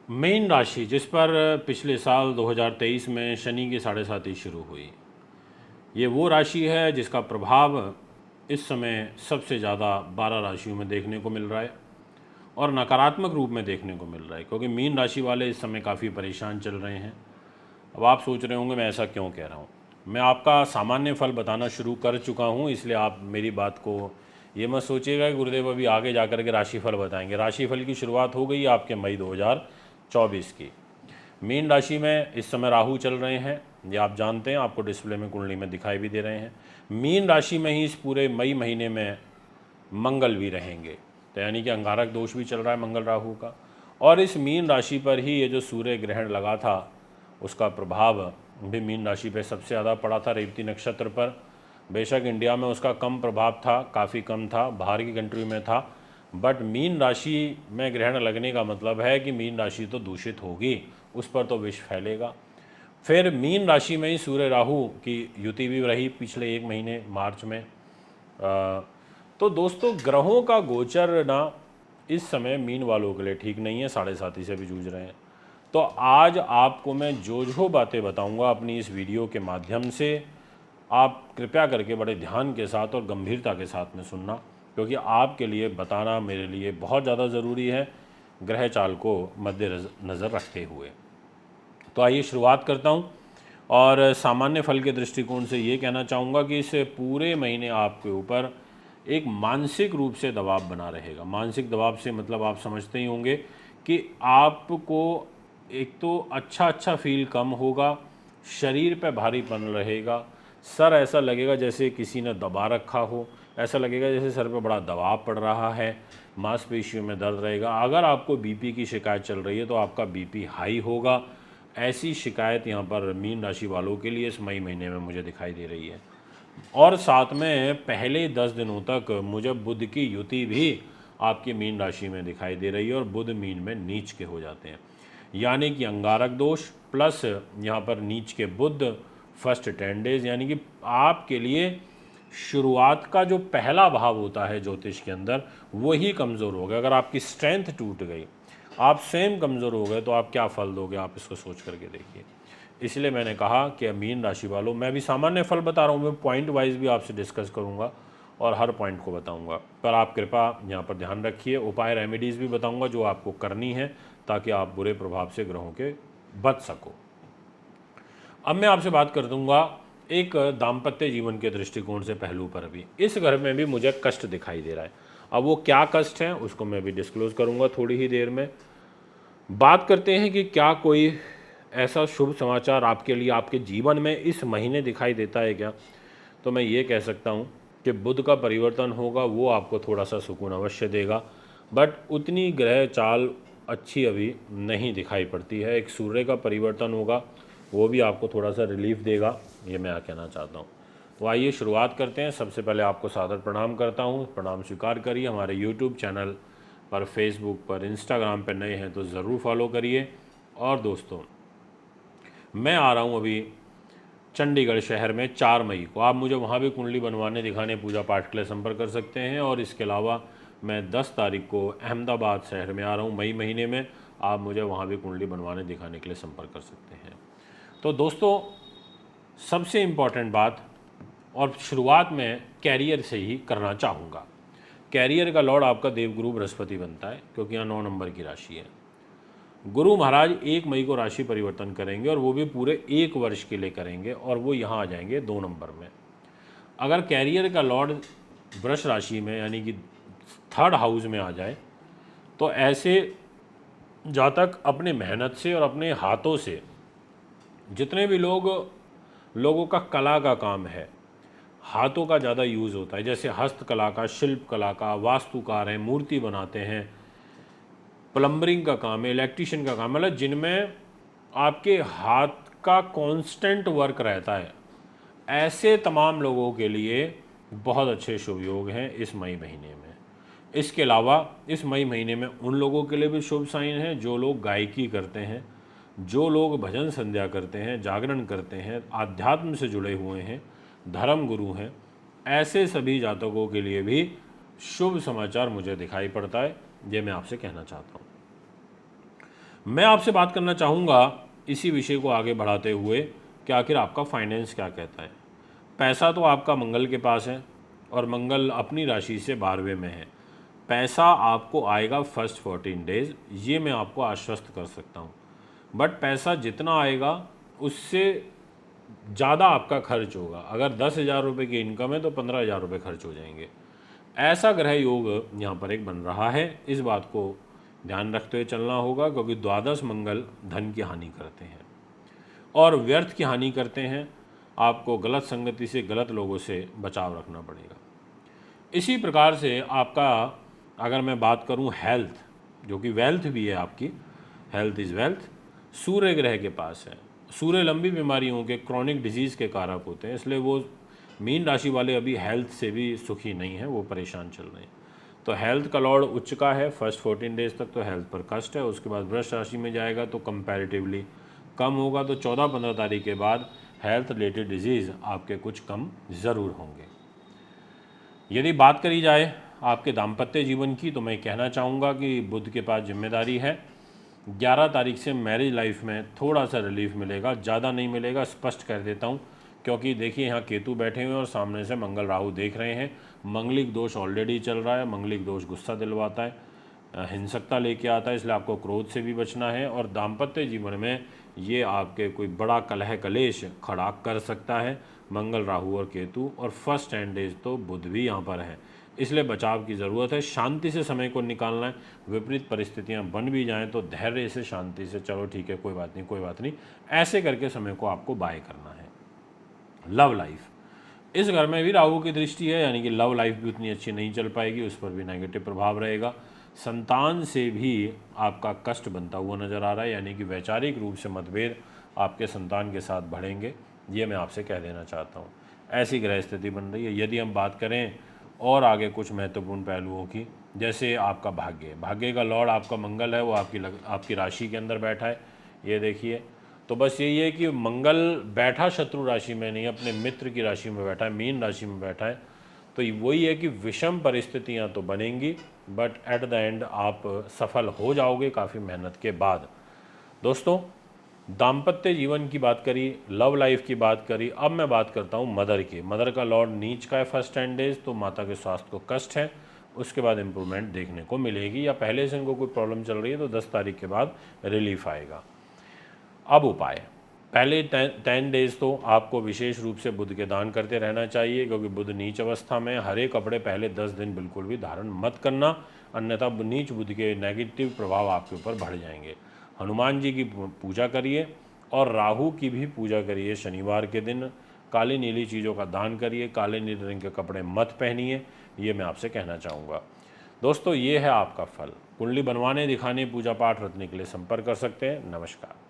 Main राशि जिस पर पिछले साल 2023 में शनि की साढ़े साती शुरू हुई, ये वो राशि है जिसका प्रभाव इस समय सबसे ज़्यादा 12 राशियों में देखने को मिल रहा है और नकारात्मक रूप में देखने को मिल रहा है, क्योंकि मीन राशि वाले इस समय काफ़ी परेशान चल रहे हैं। अब आप सोच रहे होंगे मैं ऐसा क्यों कह रहा हूँ। मैं आपका सामान्य फल बताना शुरू कर चुका हूँ, इसलिए आप मेरी बात को ये मत सोचिएगा कि गुरुदेव अभी आगे जा कर के राशिफल बताएंगे। राशिफल की शुरुआत हो गई आपके मई 2024 की। मीन राशि में इस समय राहु चल रहे हैं, ये आप जानते हैं, आपको डिस्प्ले में कुंडली में दिखाई भी दे रहे हैं। मीन राशि में ही इस पूरे मई महीने में मंगल भी रहेंगे, तो यानी कि अंगारक दोष भी चल रहा है मंगल राहु का। और इस मीन राशि पर ही ये जो सूर्य ग्रहण लगा था उसका प्रभाव भी मीन राशि पे सबसे ज़्यादा पड़ा था, रेवती नक्षत्र पर। बेशक इंडिया में उसका कम प्रभाव था, काफ़ी कम था, बाहर की कंट्री में था, बट मीन राशि में ग्रहण लगने का मतलब है कि मीन राशि तो दूषित होगी, उस पर तो विष फैलेगा। फिर मीन राशि में ही सूर्य राहु की युति भी रही पिछले एक महीने मार्च में। तो दोस्तों ग्रहों का गोचर ना इस समय मीन वालों के लिए ठीक नहीं है, साढ़े साथी से भी जूझ रहे हैं। तो आज आपको मैं जो बातें बताऊंगा अपनी इस वीडियो के माध्यम से, आप कृपया करके बड़े ध्यान के साथ और गंभीरता के साथ में सुनना, क्योंकि आपके लिए बताना मेरे लिए बहुत ज़्यादा ज़रूरी है, ग्रह चाल को मद्देनज़र रखते हुए। तो आइए शुरुआत करता हूँ। और सामान्य फल के दृष्टिकोण से ये कहना चाहूँगा कि इस पूरे महीने आपके ऊपर एक मानसिक रूप से दबाव बना रहेगा। मानसिक दबाव से मतलब आप समझते ही होंगे कि आपको एक तो अच्छा फील कम होगा, शरीर पे भारीपन रहेगा, सर ऐसा लगेगा जैसे किसी ने दबा रखा हो, ऐसा लगेगा जैसे सर पे बड़ा दबाव पड़ रहा है, मांसपेशियों में दर्द रहेगा। अगर आपको बीपी की शिकायत चल रही है तो आपका बीपी हाई होगा। ऐसी शिकायत यहाँ पर मीन राशि वालों के लिए इस मई महीने में मुझे दिखाई दे रही है। और साथ में पहले 10 दिनों तक मुझे बुध की युति भी आपकी मीन राशि में दिखाई दे रही है और बुध मीन में नीच के हो जाते हैं, यानी कि अंगारक दोष प्लस यहाँ पर नीच के बुध फर्स्ट 10 डेज, यानी कि आपके लिए शुरुआत का जो पहला भाव होता है ज्योतिष के अंदर वही कमज़ोर हो गया। अगर आपकी स्ट्रेंथ टूट गई, आप स्वयं कमज़ोर हो गए, तो आप क्या फल दोगे, आप इसको सोच करके देखिए। इसलिए मैंने कहा कि मीन राशि वालों, मैं भी सामान्य फल बता रहा हूँ, मैं पॉइंट वाइज भी आपसे डिस्कस करूँगा और हर पॉइंट को बताऊँगा, पर आप कृपया यहाँ पर ध्यान रखिए। उपाय रेमेडीज़ भी बताऊँगा जो आपको करनी है ताकि आप बुरे प्रभाव से ग्रहों के बच सको। अब मैं आपसे बात कर दूंगा एक दाम्पत्य जीवन के दृष्टिकोण से पहलू पर भी। इस घर में भी मुझे कष्ट दिखाई दे रहा है। अब वो क्या कष्ट है उसको मैं भी डिस्क्लोज करूंगा थोड़ी ही देर में। बात करते हैं कि क्या कोई ऐसा शुभ समाचार आपके लिए आपके जीवन में इस महीने दिखाई देता है क्या। तो मैं ये कह सकता हूँ कि बुध का परिवर्तन होगा, वो आपको थोड़ा सा सुकून अवश्य देगा, बट उतनी ग्रह चाल अच्छी अभी नहीं दिखाई पड़ती है। एक सूर्य का परिवर्तन होगा, वो भी आपको थोड़ा सा रिलीफ देगा, ये मैं कहना चाहता हूँ। तो आइए शुरुआत करते हैं। सबसे पहले आपको सादर प्रणाम करता हूँ, प्रणाम स्वीकार करिए। हमारे यूट्यूब चैनल पर, फेसबुक पर, इंस्टाग्राम पर नए हैं तो ज़रूर फॉलो करिए। और दोस्तों मैं आ रहा हूँ अभी चंडीगढ़ शहर में 4 मई को, आप मुझे वहाँ भी कुंडली बनवाने, दिखाने, पूजा पाठ के लिए संपर्क कर सकते हैं। और इसके अलावा मैं 10 तारीख को अहमदाबाद शहर में आ रहा हूँ मई महीने में, आप मुझे वहाँ भी कुंडली बनवाने, दिखाने के लिए संपर्क कर सकते हैं। तो दोस्तों सबसे इम्पॉर्टेंट बात, और शुरुआत में कैरियर से ही करना चाहूँगा। कैरियर का लॉर्ड आपका देवगुरु बृहस्पति बनता है, क्योंकि यहाँ 9 नंबर की राशि है। गुरु महाराज 1 मई को राशि परिवर्तन करेंगे और वो भी पूरे 1 वर्ष के लिए करेंगे, और वो यहाँ आ जाएंगे 2 नंबर में। अगर कैरियर का लॉर्ड वृष राशि में यानी कि 3rd हाउस में आ जाए, तो ऐसे जातक अपने मेहनत से और अपने हाथों से, जितने भी लोगों का कला का काम है, हाथों का ज़्यादा यूज़ होता है, जैसे हस्तकला का, शिल्प कला का, वास्तुकार हैं, मूर्ति बनाते हैं, प्लम्बरिंग का काम है, इलेक्ट्रिशियन का काम, मतलब जिनमें आपके हाथ का कांस्टेंट वर्क रहता है, ऐसे तमाम लोगों के लिए बहुत अच्छे शुभ योग हैं इस मई महीने में। इसके अलावा इस मई महीने में उन लोगों के लिए भी शुभ साइन है जो लोग गायकी करते हैं, जो लोग भजन संध्या करते हैं, जागरण करते हैं, आध्यात्म से जुड़े हुए हैं, धर्म गुरु हैं, ऐसे सभी जातकों के लिए भी शुभ समाचार मुझे दिखाई पड़ता है, ये मैं आपसे कहना चाहता हूँ। मैं आपसे बात करना चाहूँगा इसी विषय को आगे बढ़ाते हुए कि आखिर आपका फाइनेंस क्या कहता है। पैसा तो आपका मंगल के पास है और मंगल अपनी राशि से 12वें में है। पैसा आपको आएगा फर्स्ट 14 डेज, ये मैं आपको आश्वस्त कर सकता हूँ। बट पैसा जितना आएगा उससे ज़्यादा आपका खर्च होगा। अगर 10,000 रुपये की इनकम है तो 15,000 रुपये खर्च हो जाएंगे। ऐसा ग्रह योग यहाँ पर एक बन रहा है। इस बात को ध्यान रखते हुए चलना होगा, क्योंकि द्वादश मंगल धन की हानि करते हैं और व्यर्थ की हानि करते हैं। आपको गलत संगति से, गलत लोगों से बचाव रखना पड़ेगा। इसी प्रकार से आपका, अगर मैं बात करूं हेल्थ, जो कि वेल्थ भी है आपकी, हेल्थ इज़ वेल्थ, सूर्य ग्रह के पास है। सूर्य लंबी बीमारियों के, क्रॉनिक डिजीज़ के कारक होते हैं, इसलिए वो मीन राशि वाले अभी हेल्थ से भी सुखी नहीं है, वो परेशान चल रहे हैं। तो हेल्थ का लॉर्ड उच्च का है, फर्स्ट 14 डेज तक तो हेल्थ पर कष्ट है। उसके बाद वृष राशि में जाएगा तो कंपैरेटिवली कम होगा। तो 14-15 तारीख के बाद हेल्थ रिलेटेड डिजीज़ आपके कुछ कम ज़रूर होंगे। यदि बात करी जाए आपके दाम्पत्य जीवन की, तो मैं कहना चाहूँगा कि बुध के पास जिम्मेदारी है। 11 तारीख से मैरिज लाइफ में थोड़ा सा रिलीफ मिलेगा, ज़्यादा नहीं मिलेगा, स्पष्ट कर देता हूँ। क्योंकि देखिए यहाँ केतु बैठे हुए हैं और सामने से मंगल राहु देख रहे हैं। मंगलिक दोष ऑलरेडी चल रहा है। मंगलिक दोष गुस्सा दिलवाता है, हिंसकता लेके आता है, इसलिए आपको क्रोध से भी बचना है। और दाम्पत्य जीवन में ये आपके कोई बड़ा कलह कलेश खड़ा कर सकता है, मंगल राहु और केतु। और फर्स्ट 10 डेज तो बुध भी यहाँ पर है, इसलिए बचाव की ज़रूरत है। शांति से समय को निकालना है। विपरीत परिस्थितियाँ बन भी जाएं तो धैर्य से, शांति से, चलो ठीक है, कोई बात नहीं, कोई बात नहीं, ऐसे करके समय को आपको बाय करना है। लव लाइफ, इस घर में भी राहु की दृष्टि है, यानी कि लव लाइफ भी उतनी अच्छी नहीं चल पाएगी, उस पर भी नेगेटिव प्रभाव रहेगा। संतान से भी आपका कष्ट बनता हुआ नज़र आ रहा है, यानी कि वैचारिक रूप से मतभेद आपके संतान के साथ बढ़ेंगे, ये मैं आपसे कह देना चाहता हूँ। ऐसी ग्रह स्थिति बन रही है। यदि हम बात करें और आगे कुछ महत्वपूर्ण पहलुओं की, जैसे आपका भाग्य, भाग्य का लॉर्ड आपका मंगल है, वो आपकी राशि के अंदर बैठा है, ये देखिए। तो बस यही है कि मंगल बैठा शत्रु राशि में नहीं, अपने मित्र की राशि में बैठा है, मीन राशि में बैठा है। तो वही है कि विषम परिस्थितियां तो बनेंगी, बट एट द एंड आप सफल हो जाओगे काफ़ी मेहनत के बाद। दोस्तों, दाम्पत्य जीवन की बात करी, लव लाइफ की बात करी, अब मैं बात करता हूँ मदर की। मदर का लॉर्ड नीच का है फर्स्ट 10 डेज, तो माता के स्वास्थ्य को कष्ट है, उसके बाद इम्प्रूवमेंट देखने को मिलेगी। या पहले से इनको कोई प्रॉब्लम चल रही है तो 10 तारीख के बाद रिलीफ आएगा। अब उपाय, पहले 10 डेज तो आपको विशेष रूप से बुध के दान करते रहना चाहिए, क्योंकि बुध नीच अवस्था में। हरे कपड़े पहले 10 दिन बिल्कुल भी धारण मत करना, अन्यथा नीच बुध के नेगेटिव प्रभाव आपके ऊपर बढ़ जाएंगे। हनुमान जी की पूजा करिए और राहु की भी पूजा करिए। शनिवार के दिन काली नीली चीज़ों का दान करिए, काले नीले रंग के कपड़े मत पहनिए, ये मैं आपसे कहना चाहूँगा। दोस्तों, ये है आपका फल। कुंडली बनवाने, दिखाने, पूजा पाठ रखने के लिए संपर्क कर सकते हैं। नमस्कार।